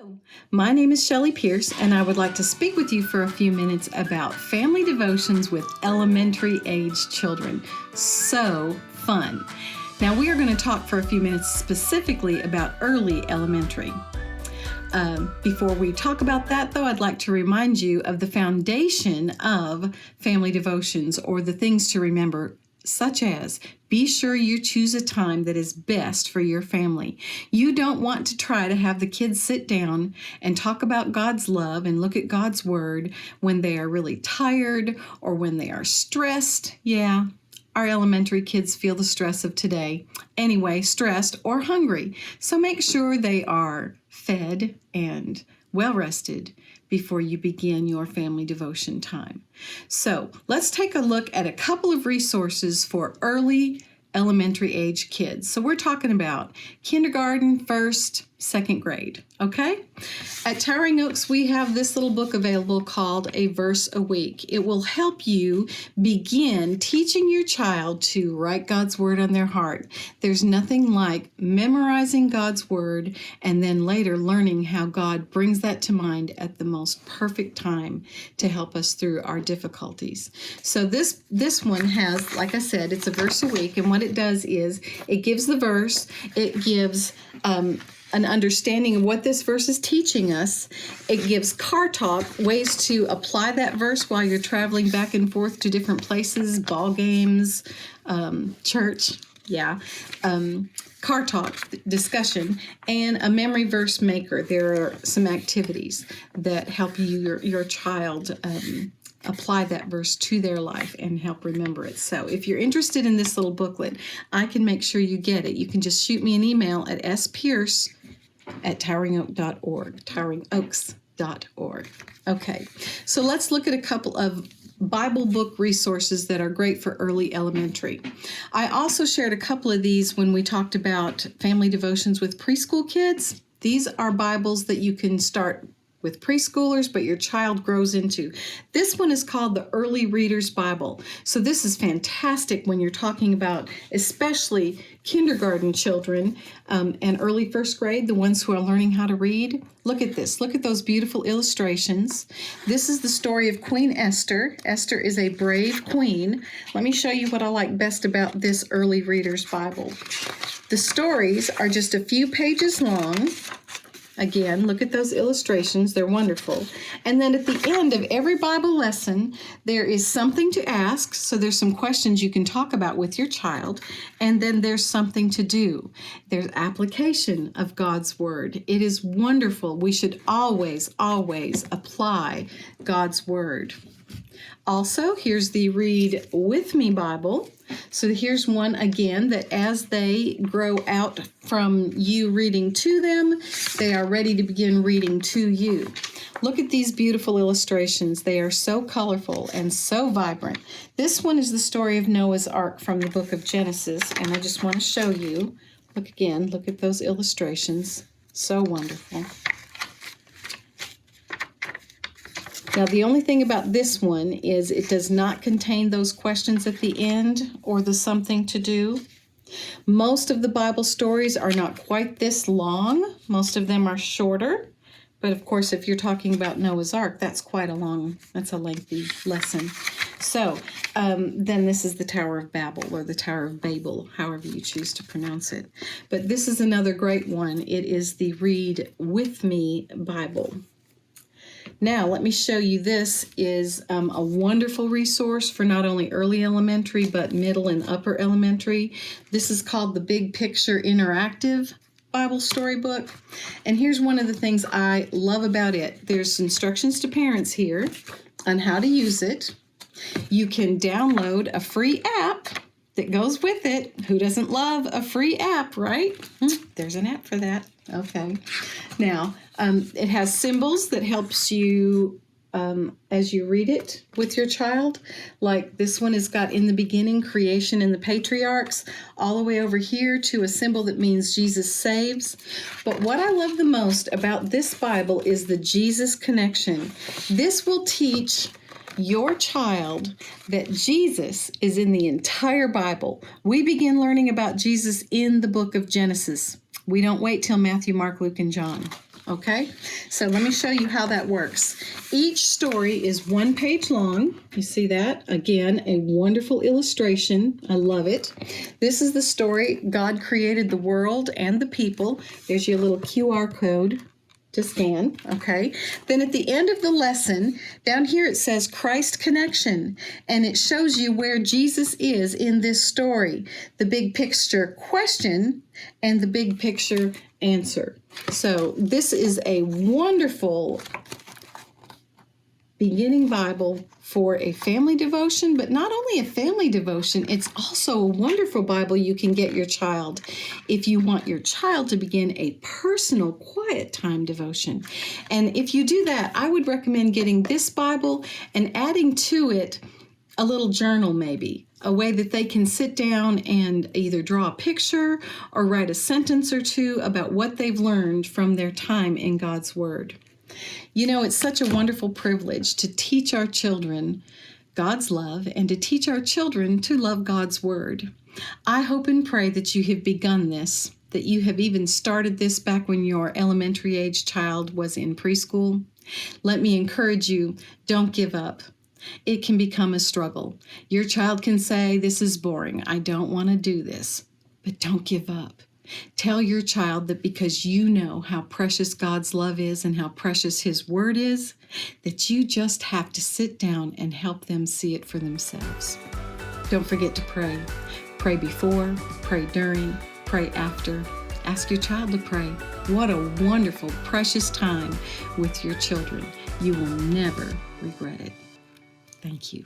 Hello, my name is Shelley Pierce, and I would like to speak with you for a few minutes about family devotions with elementary age children. So fun. Now, we are going to talk for a few minutes specifically about early elementary. Before we talk about that, though, I'd like to remind you of the foundation of family devotions, or the things to remember, such as be sure you choose a time that is best for your family. You don't want to try to have the kids sit down and talk about God's love and look at God's word when they are really tired or when they are stressed. Yeah, our elementary kids feel the stress of today. Anyway, stressed or hungry. So make sure they are fed and well rested before you begin your family devotion time. So let's take a look at a couple of resources for early elementary age kids. So we're talking about kindergarten, first, second grade, okay? At Towering Oaks, we have this little book available called A Verse a Week. It will help you begin teaching your child to write God's word on their heart. There's nothing like memorizing God's word and then later learning how God brings that to mind at the most perfect time to help us through our difficulties. So this one has, like I said, it's a verse a week, and what it does is it gives the verse, it gives an understanding of what this verse is teaching us. It gives car talk, ways to apply that verse while you're traveling back and forth to different places, ball games, church, car talk, discussion, and a memory verse maker. There are some activities that help your child apply that verse to their life and help remember it. So if you're interested in this little booklet, I can make sure you get it. You can just shoot me an email at spierce@toweringoaks.org, toweringoaks.org. Okay, so let's look at a couple of Bible book resources that are great for early elementary. I also shared a couple of these when we talked about family devotions with preschool kids. These are Bibles that you can start with preschoolers, but your child grows into. This one is called the Early Reader's Bible. So this is fantastic when you're talking about especially kindergarten children and early first grade, the ones who are learning how to read. Look at this. Look at those beautiful illustrations. This is the story of Queen Esther. Esther is a brave queen. Let me show you what I like best about this Early Reader's Bible. The stories are just a few pages long. Again, look at those illustrations. They're wonderful. And then at the end of every Bible lesson, there is something to ask. So there's some questions you can talk about with your child. And then there's something to do. There's application of God's word. It is wonderful. We should always, always apply God's word. Also, here's the Read With Me Bible. So here's one again that as they grow out from you reading to them, they are ready to begin reading to you. Look at these beautiful illustrations. They are so colorful and so vibrant. This one is the story of Noah's Ark from the book of Genesis, and I just want to show you. Look again, look at those illustrations. So wonderful. Now, the only thing about this one is it does not contain those questions at the end or the something to do. Most of the Bible stories are not quite this long. Most of them are shorter. But of course, if you're talking about Noah's Ark, that's a lengthy lesson. So then this is the Tower of Babel, or the Tower of Babel, however you choose to pronounce it. But this is another great one. It is the Read With Me Bible. Now, let me show you, this is a wonderful resource for not only early elementary, but middle and upper elementary. This is called the Big Picture Interactive Bible Storybook. And here's one of the things I love about it. There's instructions to parents here on how to use it. You can download a free app that goes with it. Who doesn't love a free app, right? There's an app for that. Okay. Now, it has symbols that helps you as you read it with your child. Like this one has got in the beginning, creation and the patriarchs, all the way over here to a symbol that means Jesus saves. But what I love the most about this Bible is the Jesus connection. This will teach your child that Jesus is in the entire Bible. We begin learning about Jesus in the book of Genesis. We don't wait till Matthew, Mark, Luke, and John. Okay, so let me show you how that works. Each story is 1 page long. You see that? Again, a wonderful illustration. I love it. This is the story, God created the world and the people. There's your little QR code to scan, okay? Then at the end of the lesson, down here it says Christ Connection, and it shows you where Jesus is in this story. The big picture question and the big picture answer. So this is a wonderful beginning Bible for a family devotion, but not only a family devotion, it's also a wonderful Bible you can get your child if you want your child to begin a personal quiet time devotion. And if you do that, I would recommend getting this Bible and adding to it a little journal, maybe a way that they can sit down and either draw a picture or write a sentence or two about what they've learned from their time in God's Word. You know, it's such a wonderful privilege to teach our children God's love and to teach our children to love God's Word. I hope and pray that you have begun this, that you have even started this back when your elementary age child was in preschool. Let me encourage you, don't give up. It can become a struggle. Your child can say, "This is boring. I don't want to do this." But don't give up. Tell your child that because you know how precious God's love is and how precious His Word is, that you just have to sit down and help them see it for themselves. Don't forget to pray. Pray before, pray during, pray after. Ask your child to pray. What a wonderful, precious time with your children. You will never regret it. Thank you.